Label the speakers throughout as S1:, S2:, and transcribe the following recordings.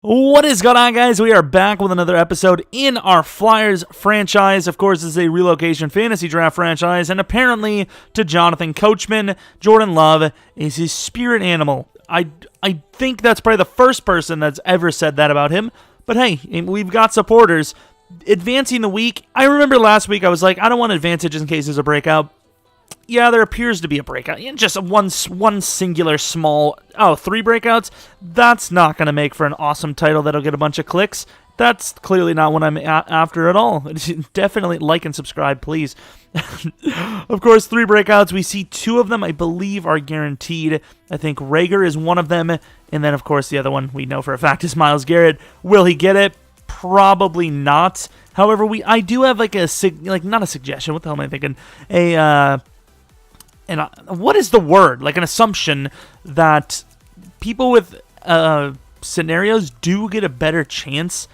S1: What is going on, guys? We are back with another episode in our Flyers franchise. Of course, this is a Relocation fantasy draft franchise, and apparently to Jonathan Coachman, Jordan Love is his spirit animal. I think that's probably the first person that's ever said that about him, but hey, we've got supporters. Advancing the week, I remember last week I was like, I don't want advantages in case there's a breakout. Yeah, there appears to be a breakout. Just one singular small... Oh, 3 breakouts? That's not going to make for an awesome title that'll get a bunch of clicks. That's clearly not what I'm after at all. Definitely like and subscribe, please. Of course, 3 breakouts. We see 2 of them, I believe, are guaranteed. I think Rager is one of them. And then, of course, the other one we know for a fact is Myles Garrett. Will he get it? Probably not. However, I do have like not a suggestion. What the hell am I thinking? What is the word? Like an assumption that people with scenarios do get a better chance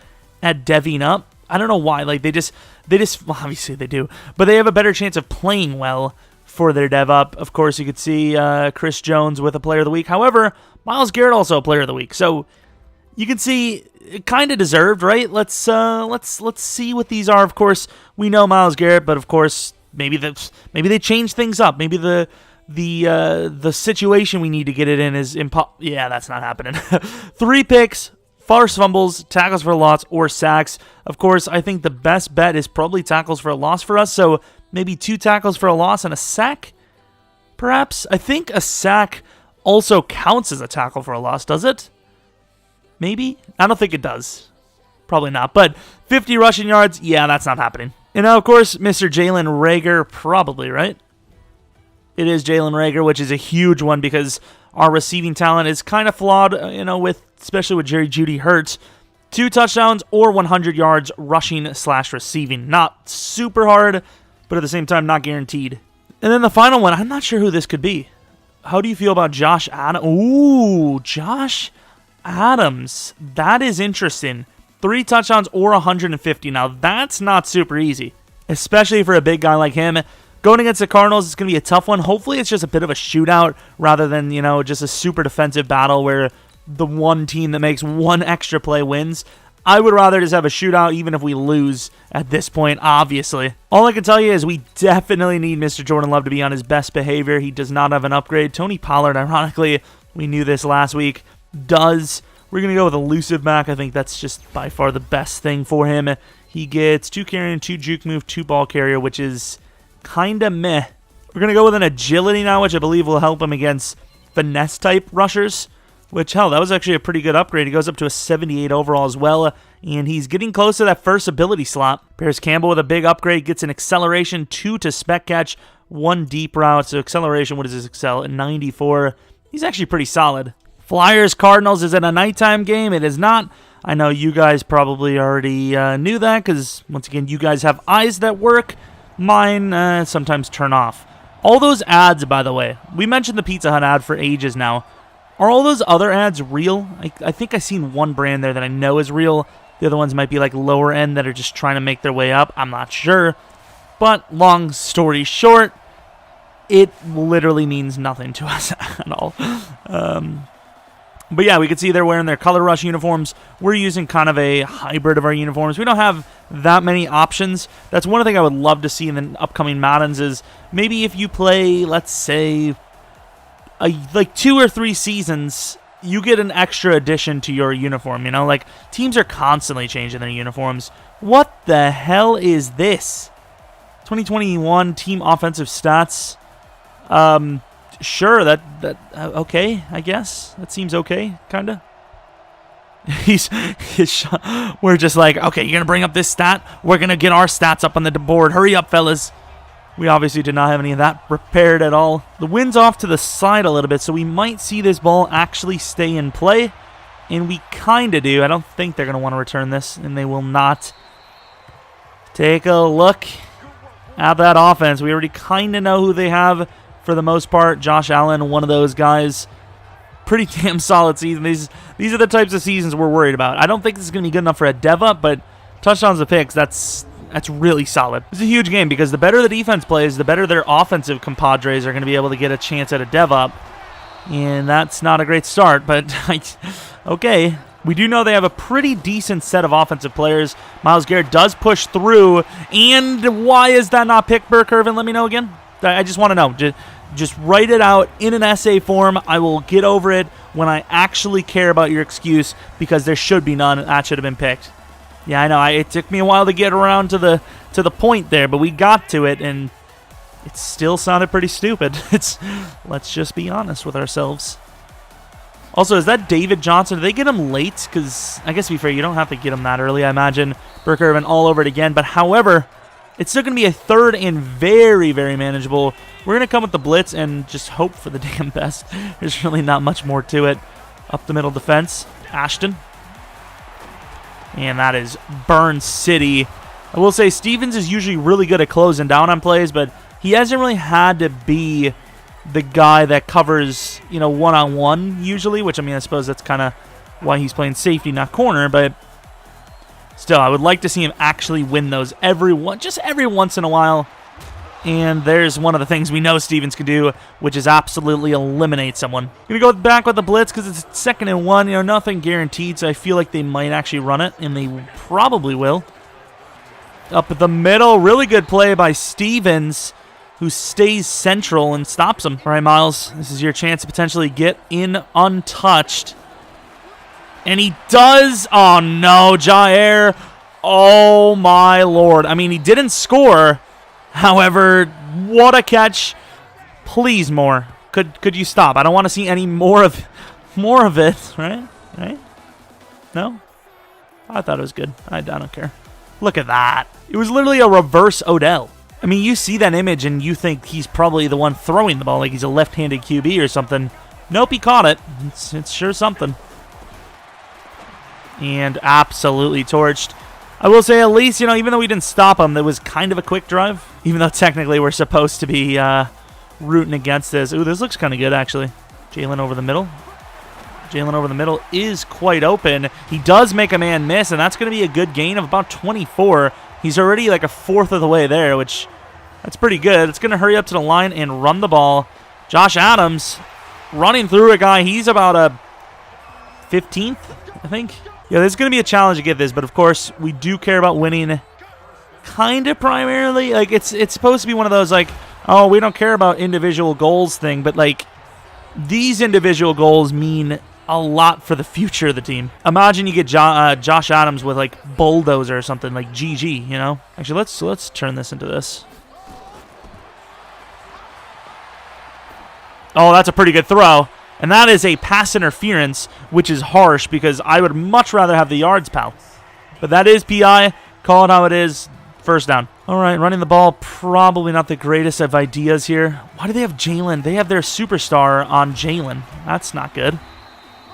S1: at deving up. I don't know why. Like they just well, obviously they do, but they have a better chance of playing well for their dev up. Of course, you could see Chris Jones with a Player of the Week. However, Myles Garrett also a Player of the Week. So you can see it kind of deserved, right? Let's see what these are. Of course, we know Myles Garrett, but of course. Maybe they change things up. Maybe the situation we need to get it in is yeah, that's not happening. 3 picks, forced fumbles, tackles for a loss, or sacks. Of course, I think the best bet is probably tackles for a loss for us. So maybe 2 tackles for a loss and a sack, perhaps. I think a sack also counts as a tackle for a loss. Does it? Maybe. I don't think it does. Probably not. But 50 rushing yards. Yeah, that's not happening. And now, of course, Mr. Jalen Reagor, probably, right? It is Jalen Reagor, which is a huge one because our receiving talent is kind of flawed, especially with Jerry Jeudy hurt. 2 touchdowns or 100 yards rushing/receiving. Not super hard, but at the same time, not guaranteed. And then the final one, I'm not sure who this could be. How do you feel about Josh Adams? Ooh, Josh Adams. That is interesting. 3 touchdowns or 150. Now, that's not super easy, especially for a big guy like him. Going against the Cardinals is going to be a tough one. Hopefully, it's just a bit of a shootout rather than, just a super defensive battle where the one team that makes one extra play wins. I would rather just have a shootout even if we lose at this point, obviously. All I can tell you is we definitely need Mr. Jordan Love to be on his best behavior. He does not have an upgrade. Tony Pollard, ironically, we knew this last week, does. We're going to go with elusive back. I think that's just by far the best thing for him. He gets 2 carrying, 2 juke move, 2 ball carrier, which is kind of meh. We're going to go with an agility now, which I believe will help him against finesse-type rushers, which, hell, that was actually a pretty good upgrade. He goes up to a 78 overall as well, and he's getting close to that first ability slot. Paris Campbell with a big upgrade, gets an acceleration, 2 to spec catch, 1 deep route. So acceleration, what does this excel? At 94. He's actually pretty solid. Flyers Cardinals, is it a nighttime game? It is not. I know you guys probably already knew that because, once again, you guys have eyes that work. Mine sometimes turn off. All those ads, by the way, we mentioned the Pizza Hut ad for ages now. Are all those other ads real? I think I've seen one brand there that I know is real. The other ones might be like lower end that are just trying to make their way up. I'm not sure. But long story short, it literally means nothing to us at all. But yeah, we can see they're wearing their Color Rush uniforms. We're using kind of a hybrid of our uniforms. We don't have that many options. That's one thing I would love to see in the upcoming Maddens is maybe if you play, let's say, like 2 or 3 seasons, you get an extra addition to your uniform. Like teams are constantly changing their uniforms. What the hell is this? 2021 team offensive stats. Sure, that okay, I guess. That seems okay, kind of. We're just like, okay, you're going to bring up this stat? We're going to get our stats up on the board. Hurry up, fellas. We obviously did not have any of that prepared at all. The wind's off to the side a little bit, so we might see this ball actually stay in play. And we kind of do. I don't think they're going to want to return this, and they will not. Take a look at that offense. We already kind of know who they have. For the most part, Josh Allen, one of those guys, pretty damn solid season. These are the types of seasons we're worried about. I don't think this is going to be good enough for a dev up, but touchdowns to picks, that's really solid. It's a huge game because the better the defense plays, the better their offensive compadres are going to be able to get a chance at a dev up. And that's not a great start, but okay. We do know they have a pretty decent set of offensive players. Myles Garrett does push through. And why is that not picked, Burke Irvin? Let me know again. I just want to know. Just write it out in an essay form. I will get over it when I actually care about your excuse, because there should be none. That should have been picked. Yeah, I know. It took me a while to get around to the point there, but we got to it, and it still sounded pretty stupid. Let's just be honest with ourselves. Also, is that David Johnson? Did they get him late? Because I guess to be fair, you don't have to get him that early, I imagine. Burke Irvin all over it again. But however, it's still going to be a third and very, very manageable. We're going to come with the blitz and just hope for the damn best. There's really not much more to it. Up the middle defense, Ashton. And that is Burn City. I will say Stevens is usually really good at closing down on plays, but he hasn't really had to be the guy that covers, one-on-one usually, which, I suppose that's kind of why he's playing safety, not corner, but still, I would like to see him actually win those just every once in a while. And there's one of the things we know Stevens can do, which is absolutely eliminate someone. Going to go back with the blitz because it's 2nd and 1. Nothing guaranteed, so I feel like they might actually run it, and they probably will. Up the middle, really good play by Stevens, who stays central and stops him. All right, Myles, this is your chance to potentially get in untouched. And he does. Oh, no, Jair. Oh, my Lord. He didn't score. However, what a catch. Please, more. Could you stop? I don't want to see any more of it, right? Right? No? I thought it was good. I don't care. Look at that. It was literally a reverse Odell. You see that image and you think he's probably the one throwing the ball, like he's a left-handed QB or something. Nope, he caught it. It's sure something. And absolutely torched. I will say, at least, even though we didn't stop him, that was kind of a quick drive. Even though technically we're supposed to be rooting against this. Ooh, this looks kind of good, actually. Jalen over the middle. Jalen over the middle is quite open. He does make a man miss, and that's going to be a good gain of about 24. He's already like a fourth of the way there, which that's pretty good. It's going to hurry up to the line and run the ball. Josh Adams running through a guy. He's about a 15th, I think. Yeah, this is going to be a challenge to get this, but of course, we do care about winning kind of primarily. Like, it's supposed to be one of those, like, oh, we don't care about individual goals thing, but, like, these individual goals mean a lot for the future of the team. Imagine you get Josh Adams with, like, bulldozer or something, like GG, Actually, let's turn this into this. Oh, that's a pretty good throw. And that is a pass interference, which is harsh because I would much rather have the yards, pal. But that is PI. Call it how it is. First down. All right, running the ball, probably not the greatest of ideas here. Why do they have Jalen? They have their superstar on Jalen. That's not good.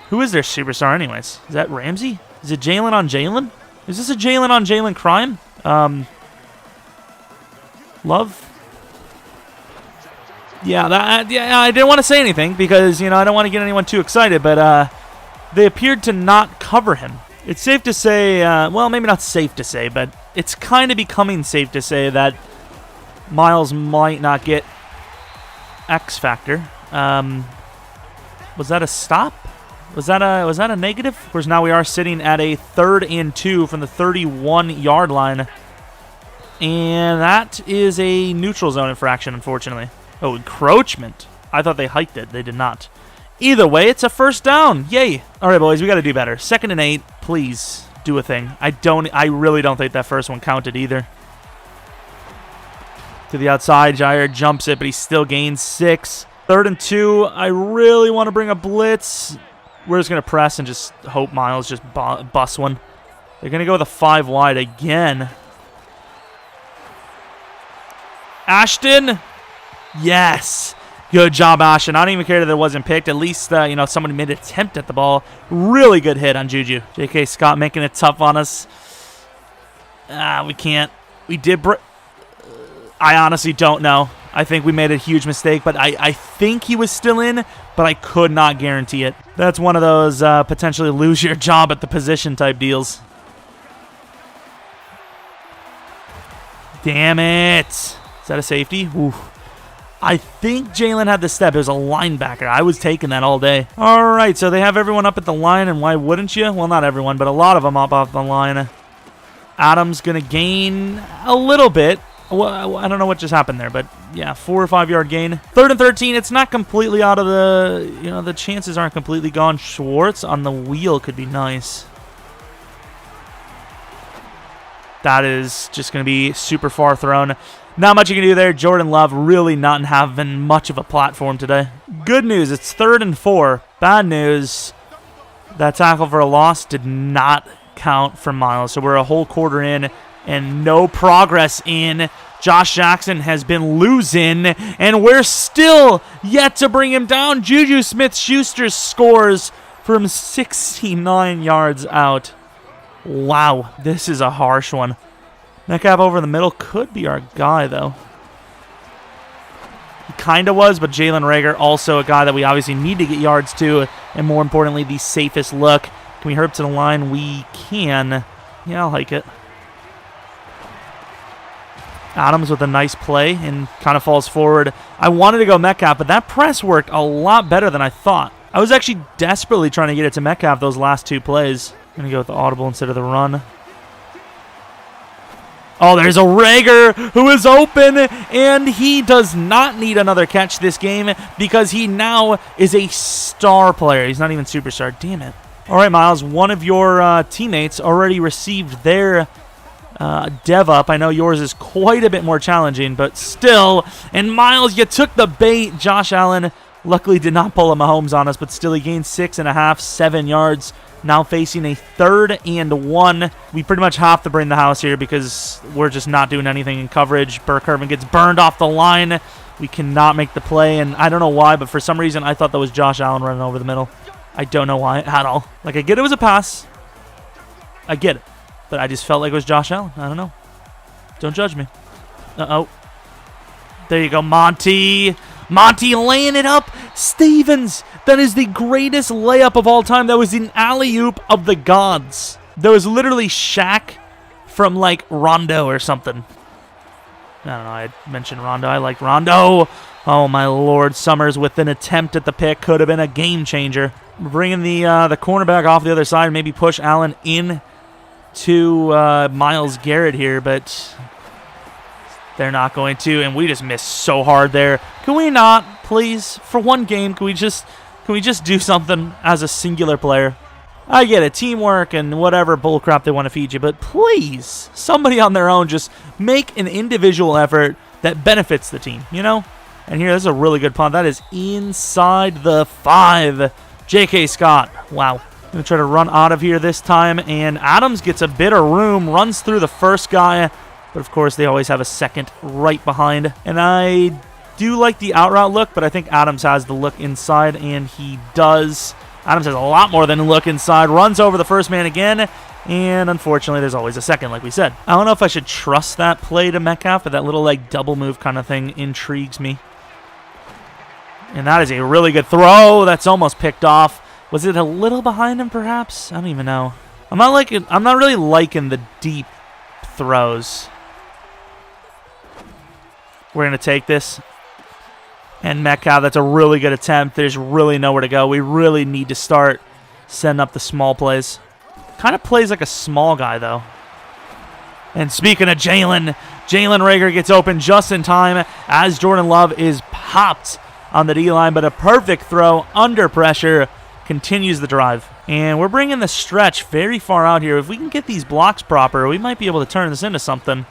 S1: Who is their superstar anyways? Is that Ramsey? Is it Jalen on Jalen? Is this a Jalen on Jalen crime? Love? Yeah, I didn't want to say anything because, I don't want to get anyone too excited, but they appeared to not cover him. It's safe to say, well, maybe not safe to say, but it's kind of becoming safe to say that Myles might not get X Factor. Was that a stop? Was that a negative? Of course, now we are sitting at a 3rd and 2 from the 31-yard line. And that is a neutral zone infraction, unfortunately. Oh, encroachment. I thought they hiked it. They did not. Either way, it's a first down. Yay. All right, boys, we got to do better. 2nd and 8. Please do a thing. I really don't think that first one counted either. To the outside, Jair jumps it, but he still gains 6. 3rd and 2. I really want to bring a blitz. We're just going to press and just hope Myles just busts one. They're going to go with a 5 wide again. Ashton. Yes. Good job, Ashton. I don't even care that it wasn't picked. At least, somebody made an attempt at the ball. Really good hit on Juju. J.K. Scott making it tough on us. We can't. We did. I honestly don't know. I think we made a huge mistake, but I think he was still in, but I could not guarantee it. That's one of those potentially lose your job at the position type deals. Damn it. Is that a safety? Ooh. I think Jalen had the step. It was a linebacker. I was taking that all day. All right, so they have everyone up at the line, and why wouldn't you? Well, not everyone, but a lot of them up off the line. Adams going to gain a little bit. Well, I don't know what just happened there, but yeah, 4 or 5 yard gain. 3rd and 13. It's not completely out of the, the chances aren't completely gone. Schwartz on the wheel could be nice. That is just going to be super far thrown. Not much you can do there. Jordan Love really not having much of a platform today. Good news, it's 3rd and 4. Bad news, that tackle for a loss did not count for Miles. So we're a whole quarter in and no progress in. Josh Jackson has been losing, and we're still yet to bring him down. Juju Smith-Schuster scores from 69 yards out. Wow, this is a harsh one. Metcalf over the middle could be our guy, though. He kind of was, but Jalen Reagor, also a guy that we obviously need to get yards to, and more importantly, the safest look. Can we hurry up to the line? We can. Yeah, I'll hike it. Adams with a nice play and kind of falls forward. I wanted to go Metcalf, but that press worked a lot better than I thought. I was actually desperately trying to get it to Metcalf those last 2 plays. I'm going to go with the audible instead of the run. Oh, there's a Reagor who is open, and he does not need another catch this game because he now is a star player. He's not even superstar. Damn it. All right, Miles, one of your teammates already received their dev up. I know yours is quite a bit more challenging, but still. And Miles, you took the bait. Josh Allen luckily did not pull a Mahomes on us, but still he gained 6.5, 7 yards. Now facing a 3rd and 1. We pretty much have to bring the house here because we're just not doing anything in coverage. Burke-Irvin gets burned off the line. We cannot make the play, and I don't know why, but for some reason I thought that was Josh Allen running over the middle. I don't know why at all. Like, I get it was a pass. I get it. But I just felt like it was Josh Allen. I don't know. Don't judge me. Uh-oh. There you go, Monty. Monty laying it up. Stevens. That is the greatest layup of all time. That was an alley-oop of the gods. That was literally Shaq from, like, Rondo or something. I don't know. I mentioned Rondo. I like Rondo. Oh, my Lord. Summers with an attempt at the pick could have been a game changer. Bringing the cornerback off the other side. Maybe push Allen in to Myles Garrett here, but they're not going to, and we just missed so hard there. Can we not, please, for one game, can we just do something as a singular player? I get it, teamwork and whatever bullcrap they want to feed you, but please, somebody on their own, just make an individual effort that benefits the team, And here, this is a really good punt. That is inside the 5. J.K. Scott, wow. Going to try to run out of here this time, and Adams gets a bit of room, runs through the first guy, but of course they always have a second right behind. And I do like the out route look, but I think Adams has the look inside, and he does. Adams has a lot more than a look inside, runs over the first man again, and unfortunately there's always a second, like we said. I don't know if I should trust that play to Metcalf, but that little like double move kind of thing intrigues me. And that is a really good throw. That's almost picked off. Was it a little behind him, perhaps? I don't even know. I'm not really liking the deep throws. We're going to take this. And Metcalf, that's a really good attempt. There's really nowhere to go. We really need to start setting up the small plays. Kind of plays like a small guy, though. And speaking of Jalen Reagor gets open just in time as Jordan Love is popped on the D-line, but a perfect throw under pressure. Continues the drive. And we're bringing the stretch very far out here. If we can get these blocks proper, we might be able to turn this into something.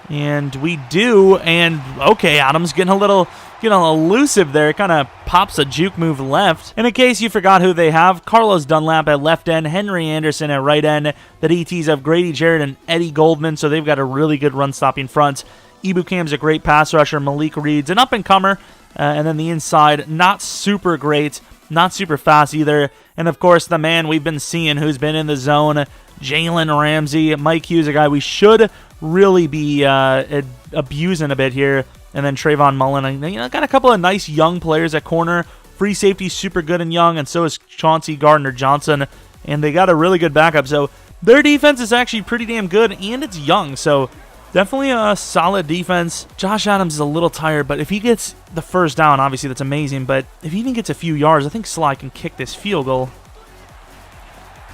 S1: And we do. And, okay, Adams getting a little elusive there. Kind of pops a juke move left. And in case you forgot who they have, Carlos Dunlap at left end, Henry Anderson at right end. The DTs have Grady Jarrett and Eddie Goldman, so they've got a really good run-stopping front. Ebukam's a great pass rusher. Malik Reed's an up-and-comer. And then the inside, not super great. Not super fast either. And, of course, the man we've been seeing who's been in the zone, Jalen Ramsey. Mike Hughes, a guy we should really be abusing a bit here. And then Trayvon Mullen. Got a couple of nice young players at corner. Free safety, super good and young. And so is Chauncey Gardner-Johnson. And they got a really good backup. So their defense is actually pretty damn good. And it's young. So Definitely a solid defense. Josh Adams is a little tired, but if he gets the first down, obviously that's amazing. But if he even gets a few yards, I think Sly can kick this field goal.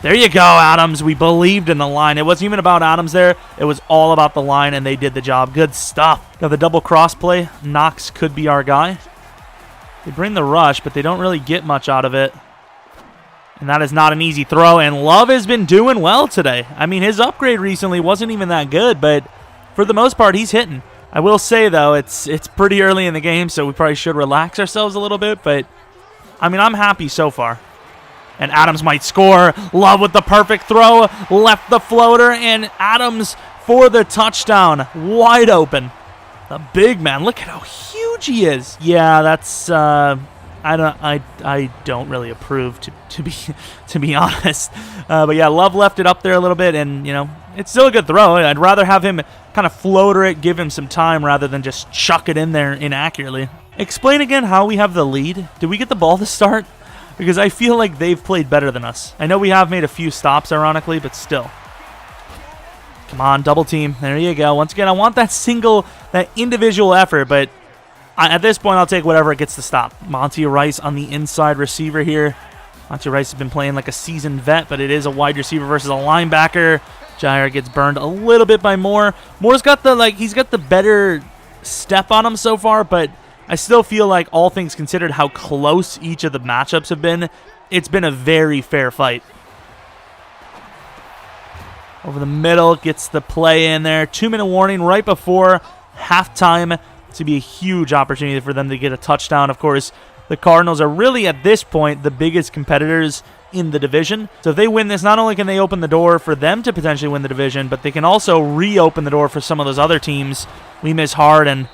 S1: There you go, Adams. We believed in the line. It wasn't even about Adams there. It was all about the line, and they did the job. Good stuff. Got the double cross play. Knox could be our guy. They bring the rush, but they don't really get much out of it. And that is not an easy throw, and Love has been doing well today. I mean, his upgrade recently wasn't even that good, but for the most part, he's hitting. I will say, though, it's pretty early in the game, so we probably should relax ourselves a little bit, but, I mean, I'm happy so far. And Adams might score. Love with the perfect throw. Left the floater, and Adams for the touchdown. Wide open. The big man. Look at how huge he is. Yeah, that's I don't really approve to be honest. But yeah, Love left it up there a little bit, and you know, it's still a good throw. I'd rather have him kind of floater it, give him some time rather than just chuck it in there inaccurately. Explain again how we have the lead. Did we get the ball to start? Because I feel like they've played better than us. I know we have made a few stops, ironically, but still. Come on, double team. There you go. Once again, I want that individual effort, but at this point, I'll take whatever it gets to stop. Monty Rice on the inside receiver here. Monty Rice has been playing like a seasoned vet, but it is a wide receiver versus a linebacker. Jair gets burned a little bit by Moore. Moore's got he's got the better step on him so far, but I still feel like, all things considered, how close each of the matchups have been, it's been a very fair fight. Over the middle, gets the play in there. 2-minute warning right before halftime. To be a huge opportunity for them to get a touchdown. Of course, the Cardinals are really, at this point, the biggest competitors in the division. So if they win this, not only can they open the door for them to potentially win the division, but they can also reopen the door for some of those other teams. We miss hard, and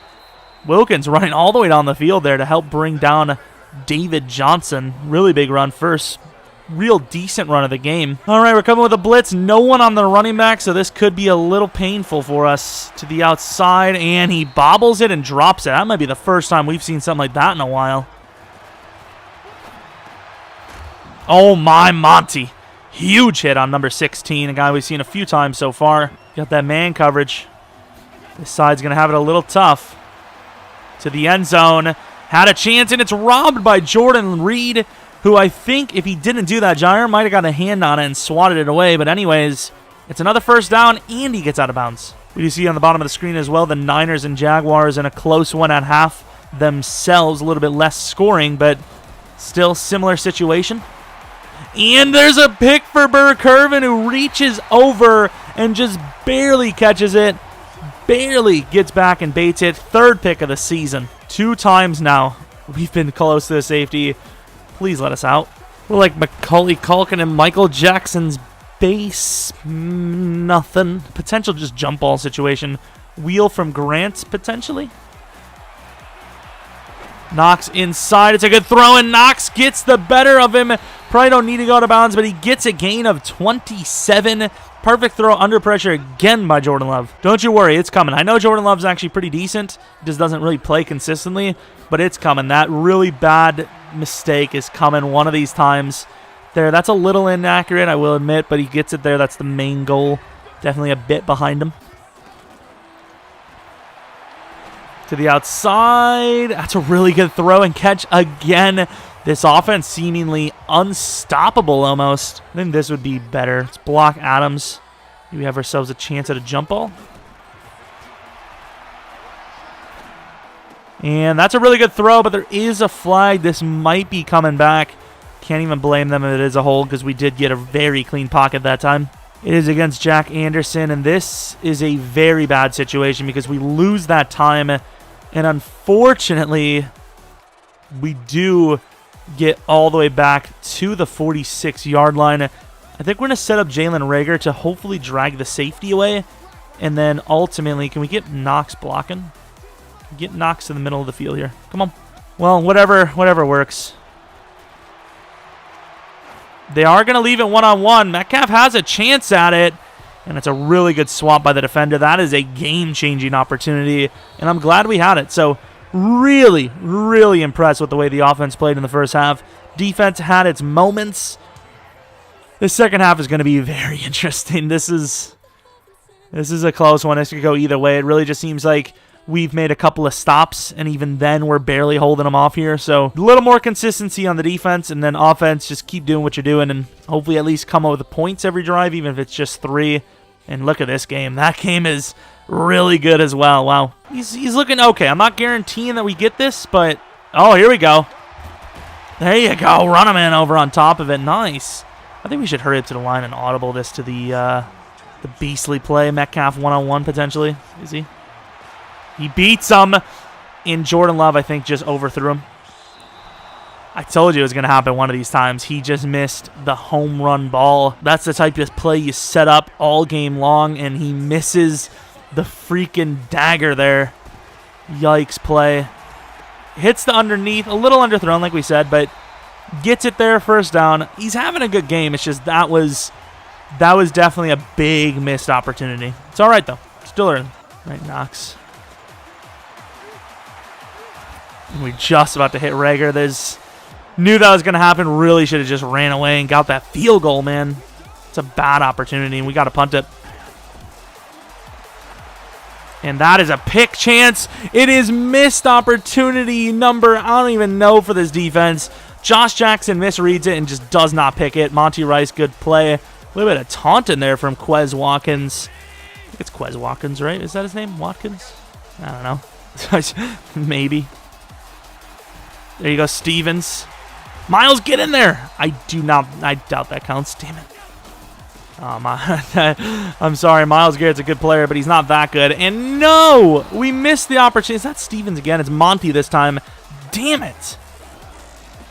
S1: Wilkins running all the way down the field there to help bring down David Johnson. Really big run. First real decent run of the game. All right, we're coming with a blitz. No one on the running back, so this could be a little painful for us. To the outside, and he bobbles it and drops it. That might be the first time we've seen something like that in a while. Oh, my Monty. Huge hit on number 16, a guy we've seen a few times so far. Got that man coverage. This side's going to have it a little tough. To the end zone. Had a chance, and it's robbed by Jordan Reed, who I think if he didn't do that, Jair might have got a hand on it and swatted it away. But anyways, it's another first down, and he gets out of bounds. We do see on the bottom of the screen as well the Niners and Jaguars in a close one at half themselves. A little bit less scoring, but still similar situation. And there's a pick for Burr Curvin, who reaches over and just barely catches it. Barely gets back and baits it. Third pick of the season. 2 times now we've been close to the safety. Please let us out. We're like Macaulay Culkin and Michael Jackson's base. Nothing. Potential just jump ball situation. Wheel from Grant, potentially. Knox inside. It's a good throw, and Knox gets the better of him. Probably don't need to go out of bounds, but he gets a gain of 27. Perfect throw under pressure again by Jordan Love. Don't you worry, it's coming. I know Jordan Love's actually pretty decent. He just doesn't really play consistently, but it's coming. That really bad mistake is coming one of these times. There, that's a little inaccurate, I will admit, but he gets it there. That's the main goal. Definitely a bit behind him. To the outside. That's a really good throw and catch again. This offense seemingly unstoppable almost. I think this would be better. Let's block Adams. We have ourselves a chance at a jump ball. And that's a really good throw, but there is a flag. This might be coming back. Can't even blame them if it is a hold, because we did get a very clean pocket that time. It is against Jack Anderson, and this is a very bad situation because we lose that time. And unfortunately, we do get all the way back to the 46-yard line. I think we're going to set up Jalen Reagor to hopefully drag the safety away. And then ultimately, can we get Knox blocking? Get Knox in the middle of the field here. Come on. Well, whatever works. They are going to leave it one-on-one. Metcalf has a chance at it. And it's a really good swap by the defender. That is a game-changing opportunity. And I'm glad we had it. So really, really impressed with the way the offense played in the first half. Defense had its moments. The second half is going to be very interesting. This is This is a close one. This could go either way. It really just seems like we've made a couple of stops, and even then we're barely holding them off here. So a little more consistency on the defense, and then offense, just keep doing what you're doing, and hopefully at least come up with the points every drive, even if it's just 3. And look at this game. That game is really good as well. Wow. He's looking okay. I'm not guaranteeing that we get this, but... Oh, here we go. There you go. Run him in over on top of it. Nice. I think we should hurry up to the line and audible this to the beastly play. Metcalf one-on-one potentially. Is he? He beats him. In Jordan Love, I think, just overthrew him. I told you it was going to happen one of these times. He just missed the home run ball. That's the type of play you set up all game long, and he misses the freaking dagger there. Yikes play. Hits the underneath. A little underthrown, like we said, but gets it there, first down. He's having a good game. It's just that was definitely a big missed opportunity. It's all right, though. Still early. Right, Knox. We're just about to hit Rager. Knew that was going to happen. Really should have just ran away and got that field goal, man. It's a bad opportunity, and we got to punt it. And that is a pick chance. It is missed opportunity number, I don't even know, for this defense. Josh Jackson misreads it and just does not pick it. Monty Rice, good play. A little bit of taunting there from Quez Watkins. I think it's Quez Watkins, right? Is that his name? Watkins? I don't know. Maybe. There you go, Stevens. Miles, get in there. I doubt that counts. Damn it. Oh, my. I'm sorry. Myles Garrett's a good player, but he's not that good. And no, we missed the opportunity. Is that Stevens again? It's Monty this time. Damn it.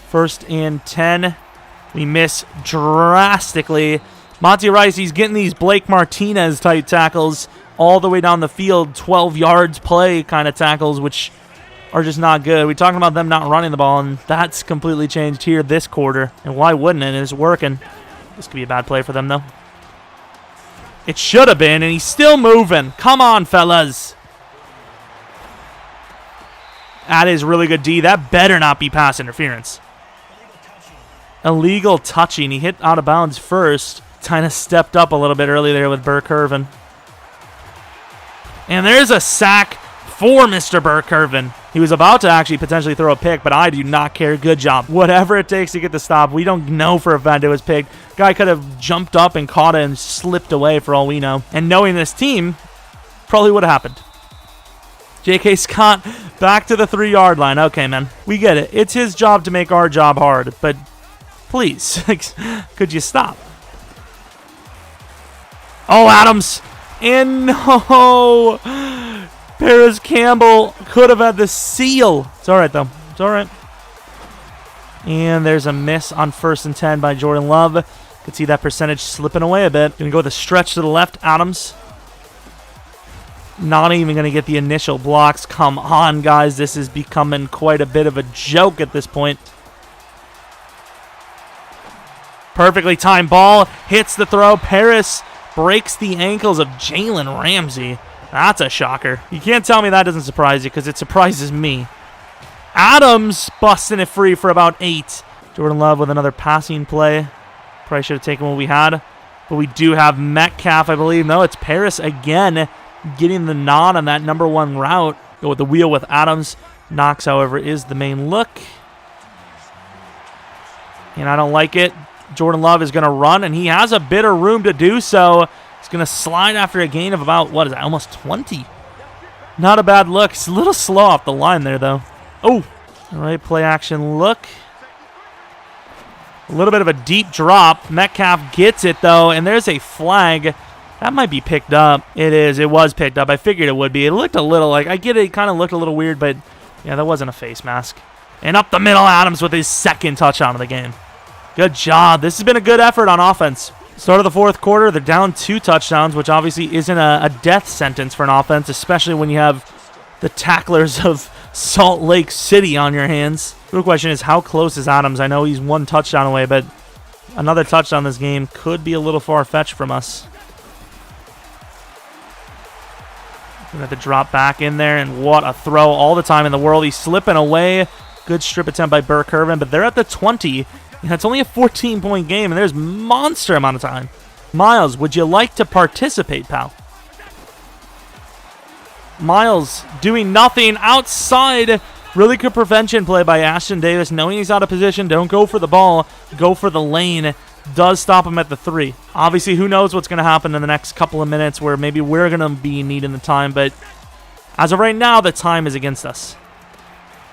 S1: 1st and 10. We miss drastically. Monty Rice, he's getting these Blake Martinez type tackles all the way down the field. 12 yards play kind of tackles, which are just not good. We're talking about them not running the ball, and that's completely changed here this quarter. And why wouldn't it? It's working. This could be a bad play for them, though. It should have been, and he's still moving. Come on, fellas. That is really good D. That better not be pass interference. Illegal touching. He hit out of bounds first. Kind of stepped up a little bit early there with Burke-Irvin. And there's a sack for Mr. Burke-Irvin. He was about to actually potentially throw a pick, but I do not care. Good job. Whatever it takes to get the stop. We don't know for a fact it was picked. Guy could have jumped up and caught it and slipped away for all we know. And knowing this team, probably would have happened. J.K. Scott back to the 3-yard line. Okay, man. We get it. It's his job to make our job hard, but please, could you stop? Oh, Adams. And no. Paris Campbell could have had the seal. It's all right, though. It's all right. And there's a miss on 1st and 10 by Jordan Love. Could see that percentage slipping away a bit. Going to go with a stretch to the left. Adams. Not even going to get the initial blocks. Come on, guys. This is becoming quite a bit of a joke at this point. Perfectly timed ball. Hits the throw. Paris breaks the ankles of Jalen Ramsey. That's a shocker. You can't tell me that doesn't surprise you, because it surprises me. Adams busting it free for about 8. Jordan Love with another passing play. Probably should have taken what we had. But we do have Metcalf, I believe. No, it's Paris again getting the nod on that number 1 route. Go with the wheel with Adams. Knox, however, is the main look. And I don't like it. Jordan Love is going to run, and he has a bit of room to do so. He's going to slide after a gain of about, what is that, almost 20. Not a bad look. It's a little slow off the line there, though. Oh, all right, play action look. A little bit of a deep drop. Metcalf gets it, though, and there's a flag. That might be picked up. It is. It was picked up. I figured it would be. It looked a little like, I get it, it kind of looked a little weird, but yeah, that wasn't a face mask. And up the middle, Adams with his 2nd touchdown of the game. Good job. This has been a good effort on offense. Start of the 4th quarter, they're down 2 touchdowns, which obviously isn't a death sentence for an offense, especially when you have the tacklers of Salt Lake City on your hands. The real question is, how close is Adams? I know he's 1 touchdown away, but another touchdown this game could be a little far-fetched from us. We're going to have to drop back in there, and what a throw all the time in the world. He's slipping away. Good strip attempt by Burke-Irvin, but they're at the 20. It's only a 14-point game, and there's monster amount of time. Miles, would you like to participate, pal? Miles doing nothing outside. Really good prevention play by Ashton Davis. Knowing he's out of position, don't go for the ball. Go for the lane. Does stop him at the 3. Obviously, who knows what's going to happen in the next couple of minutes where maybe we're going to be needing the time. But as of right now, the time is against us.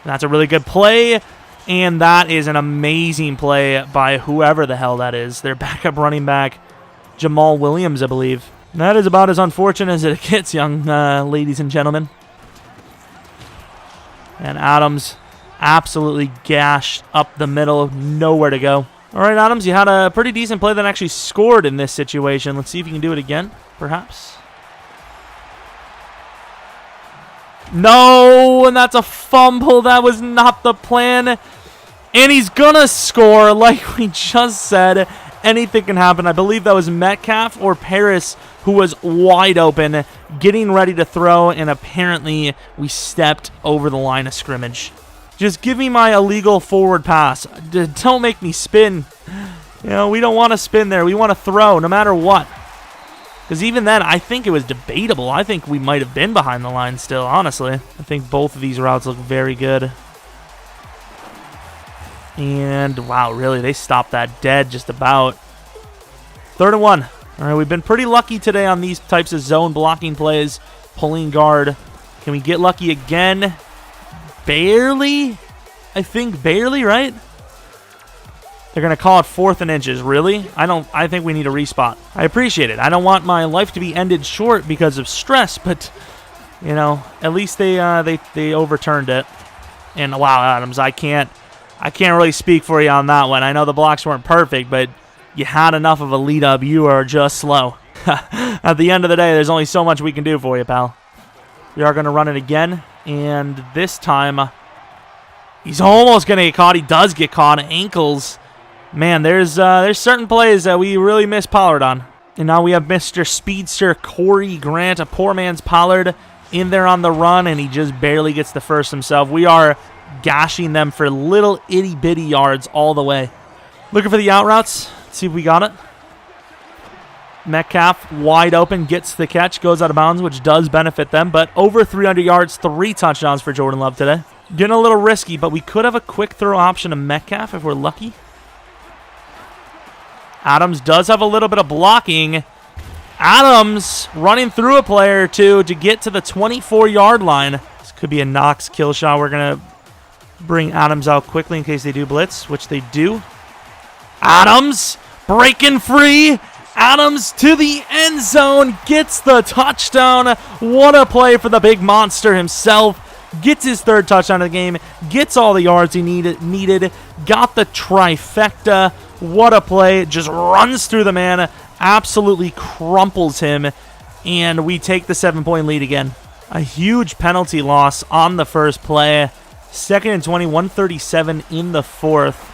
S1: That's a really good play. And that is an amazing play by whoever the hell that is. Their backup running back, Jamal Williams, I believe. That is about as unfortunate as it gets, young ladies and gentlemen. And Adams absolutely gashed up the middle. Nowhere to go. All right, Adams, you had a pretty decent play that actually scored in this situation. Let's see if you can do it again, perhaps. No, and that's a fumble. That was not the plan. And he's going to score, like we just said. Anything can happen. I believe that was Metcalf or Paris who was wide open, getting ready to throw, and apparently we stepped over the line of scrimmage. Just give me my illegal forward pass. Don't make me spin. You know, we don't want to spin there. We want to throw no matter what. Because even then, I think it was debatable. I think we might have been behind the line still, honestly. I think both of these routes look very good. And, wow, really, they stopped that dead just about. 3rd and 1. All right, we've been pretty lucky today on these types of zone blocking plays. Pulling guard. Can we get lucky again? Barely? I think barely, right? They're going to call it 4th and inches. Really? I think we need a respot. I appreciate it. I don't want my life to be ended short because of stress, but, you know, at least they overturned it. And, wow, Adams, I can't really speak for you on that one. I know the blocks weren't perfect, but you had enough of a lead up. You are just slow. At the end of the day, there's only so much we can do for you, pal. We are going to run it again. And this time, he's almost going to get caught. He does get caught. Ankles. Man, there's certain plays that we really miss Pollard on. And now we have Mr. Speedster Corey Grant, a poor man's Pollard, in there on the run, and he just barely gets the first himself. We are gashing them for little itty-bitty yards all the way. Looking for the out routes. Let's see if we got it. Metcalf, wide open, gets the catch, goes out of bounds, which does benefit them. But over 300 yards, 3 touchdowns for Jordan Love today. Getting a little risky, but we could have a quick throw option to Metcalf if we're lucky. Adams does have a little bit of blocking. Adams running through a player or two to get to the 24-yard line. This could be a Knox kill shot. We're going to bring Adams out quickly in case they do blitz, which they do. Adams breaking free. Adams to the end zone, gets the touchdown. What a play for the big monster himself. Gets his 3rd touchdown of the game, gets all the yards he needed, got the trifecta. What a play. Just runs through the man, absolutely crumples him, and we take the 7-point lead again. A huge penalty loss on the first play. 2nd and 20, 137 in the 4th.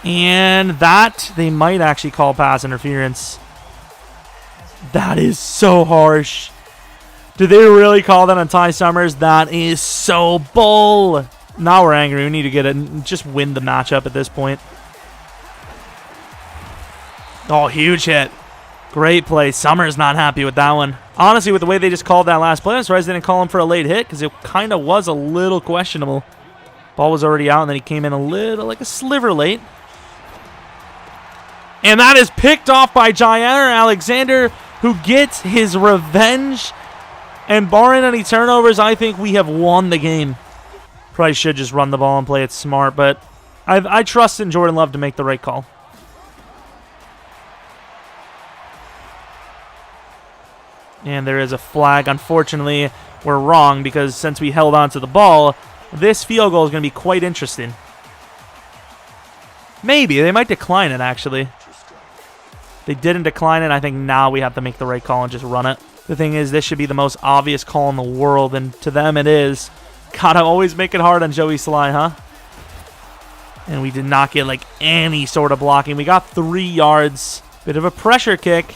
S1: And that, they might actually call pass interference. That is so harsh. Did they really call that on Ty Summers? That is so bull. Now we're angry. We need to get it and just win the matchup at this point. Oh, huge hit. Great play. Summers not happy with that one. Honestly, with the way they just called that last play, I'm surprised they didn't call him for a late hit because it kind of was a little questionable. Ball was already out, and then he came in a little, like a sliver late. And that is picked off by Jair Alexander, who gets his revenge. And barring any turnovers, I think we have won the game. Probably should just run the ball and play it smart, but I trust in Jordan Love to make the right call. And there is a flag. Unfortunately, we're wrong because since we held on to the ball, this field goal is going to be quite interesting. Maybe. They might decline it, actually. They didn't decline it. I think now we have to make the right call and just run it. The thing is, this should be the most obvious call in the world, and to them it is. Gotta always make it hard on Joey Sly, huh? And we did not get, like, any sort of blocking. We got 3 yards. Bit of a pressure kick.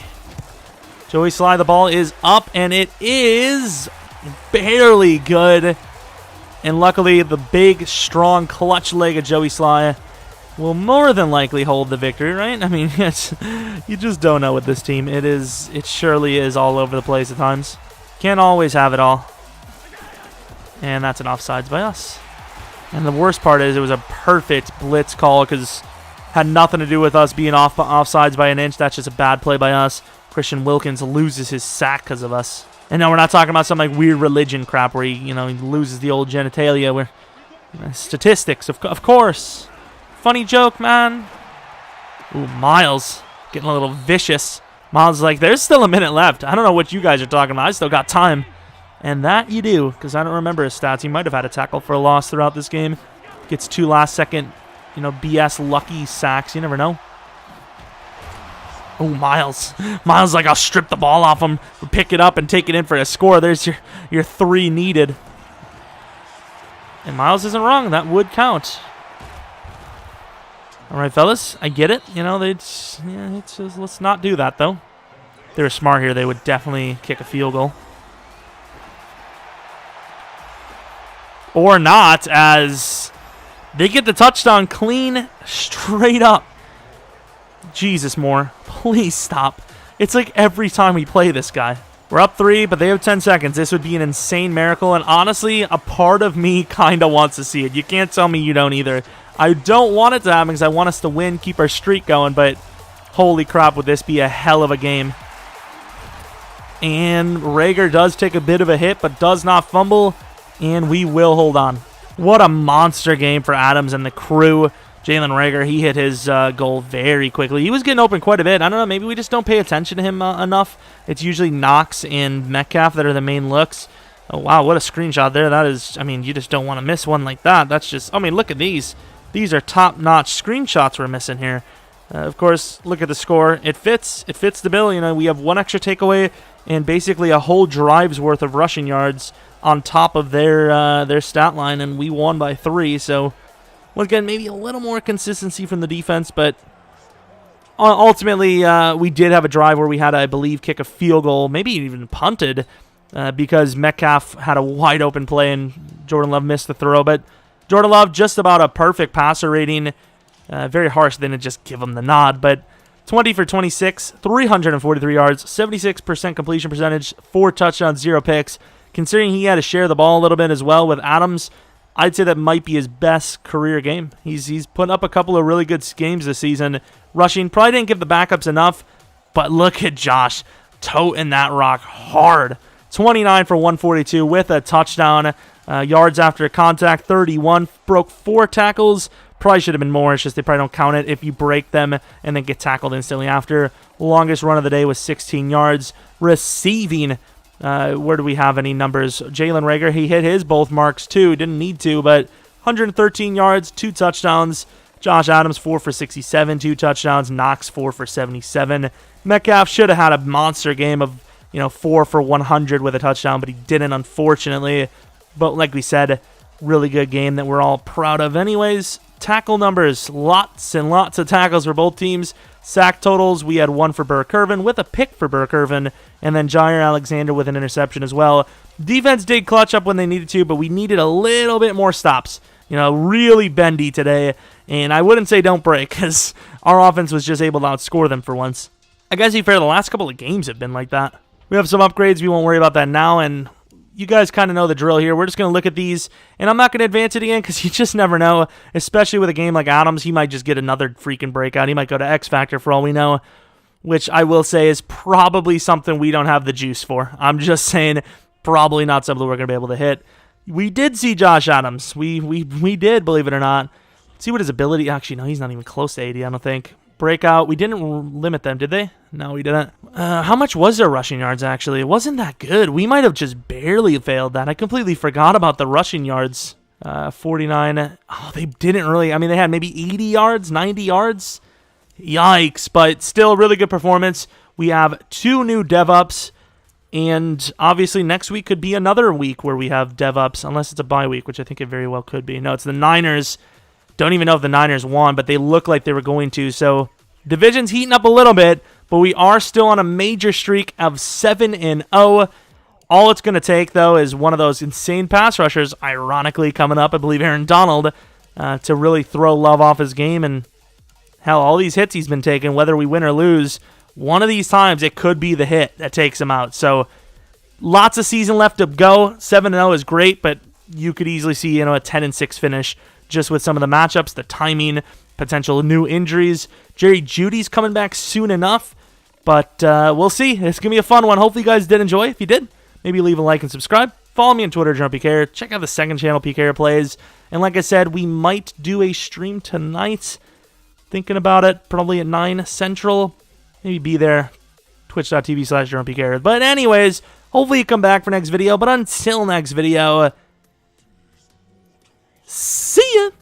S1: Joey Sly, the ball is up, and it is barely good. And luckily, the big, strong, clutch leg of Joey Sly will more than likely hold the victory, right? I mean, you just don't know with this team. It surely is all over the place at times. Can't always have it all. And that's an offsides by us. And the worst part is it was a perfect blitz call because had nothing to do with us being offsides by an inch. That's just a bad play by us. Christian Wilkins loses his sack because of us. And no, we're not talking about some like weird religion crap where he loses the old genitalia. We're statistics, of course. Funny joke, man. Ooh, Miles getting a little vicious. Miles is like, there's still a minute left. I don't know what you guys are talking about. I still got time. And that you do, because I don't remember his stats. He might have had a tackle for a loss throughout this game. Gets 2 last-second, BS lucky sacks. You never know. Oh, Miles. Miles like, I'll strip the ball off him, pick it up, and take it in for a score. There's your 3 needed. And Miles isn't wrong. That would count. All right, fellas, I get it. It's just, let's not do that, though. If they were smart here, they would definitely kick a field goal. Or not, as they get the touchdown clean straight up. Jesus, Moore, please stop. It's like every time we play this guy. We're up 3, but they have 10 seconds. This would be an insane miracle, and honestly, a part of me kind of wants to see it. You can't tell me you don't either. I don't want it to happen because I want us to win, keep our streak going, but holy crap, would this be a hell of a game. And Rager does take a bit of a hit, but does not fumble. And we will hold on. What a monster game for Adams and the crew. Jalen Rager, he hit his goal very quickly. He was getting open quite a bit. I don't know, maybe we just don't pay attention to him enough. It's usually Knox and Metcalf that are the main looks. Oh, wow, what a screenshot there. That is, you just don't want to miss one like that. That's just, look at these. These are top-notch screenshots we're missing here. Of course, look at the score. It fits. It fits the bill. We have 1 extra takeaway and basically a whole drive's worth of rushing yards on top of their stat line, and we won by 3. So, once again, maybe a little more consistency from the defense, but ultimately we did have a drive where we had, I believe, kick a field goal, maybe even punted, because Metcalf had a wide open play and Jordan Love missed the throw. But Jordan Love, just about a perfect passer rating. Very harsh then to just give him the nod, but 20 for 26, 343 yards, 76% completion percentage, 4 touchdowns, 0 picks. Considering he had to share the ball a little bit as well with Adams, I'd say that might be his best career game. He's put up a couple of really good games this season. Rushing, probably didn't give the backups enough, but look at Josh toting that rock hard. 29 for 142 with a touchdown. Yards after contact, 31. Broke 4 tackles. Probably should have been more. It's just they probably don't count it if you break them and then get tackled instantly after. Longest run of the day was 16 yards. Receiving, where do we have any numbers? Jalen Rager, he hit his both marks too. Didn't need to, but 113 yards, 2 touchdowns. Josh Adams, 4 for 67, 2 touchdowns. Knox, 4 for 77. Metcalf should have had a monster game of 4 for 100 with a touchdown, but he didn't, unfortunately. But like we said, really good game that we're all proud of anyways. Tackle numbers, lots and lots of tackles for both teams. Sack totals, we had 1 for Burke Irvin with a pick for Burke Irvin, and then Jair Alexander with an interception as well. Defense did clutch up when they needed to, but we needed a little bit more stops. Really bendy today, and I wouldn't say don't break, because our offense was just able to outscore them for once. I guess to be fair, the last couple of games have been like that. We have some upgrades, we won't worry about that now, and you guys kind of know the drill here. We're just going to look at these, and I'm not going to advance it again because you just never know, especially with a game like Adams. He might just get another freaking breakout. He might go to X Factor for all we know, which I will say is probably something we don't have the juice for. I'm just saying probably not something we're going to be able to hit. We did see Josh Adams. We did, believe it or not. Let's see what his ability... Actually, no, he's not even close to 80, I don't think. Breakout. We didn't limit them, did they? No, we didn't. How much was their rushing yards, actually? It wasn't that good. We might have just barely failed that. I completely forgot about the rushing yards. 49. Oh, they didn't really... they had maybe 80 yards, 90 yards. Yikes, but still really good performance. We have 2 new dev-ups, and obviously next week could be another week where we have dev-ups, unless it's a bye week, which I think it very well could be. No, it's the Niners. Don't even know if the Niners won, but they look like they were going to. So division's heating up a little bit, but we are still on a major streak of 7-0. All it's going to take, though, is one of those insane pass rushers, ironically coming up, I believe Aaron Donald, to really throw Love off his game. And hell, all these hits he's been taking, whether we win or lose, one of these times it could be the hit that takes him out. So lots of season left to go. 7-0 is great, but you could easily see, a 10-6 finish just with some of the matchups, the timing, potential new injuries. Jerry Jeudy's coming back soon enough, but we'll see. It's going to be a fun one. Hopefully you guys did enjoy. If you did, maybe leave a like and subscribe. Follow me on Twitter, Jeromepkr. Check out the second channel, PKR Plays. And like I said, we might do a stream tonight. Thinking about it, probably at 9 Central. Maybe be there. Twitch.tv/Jeromepkr. But anyways, hopefully you come back for next video. But until next video, see ya!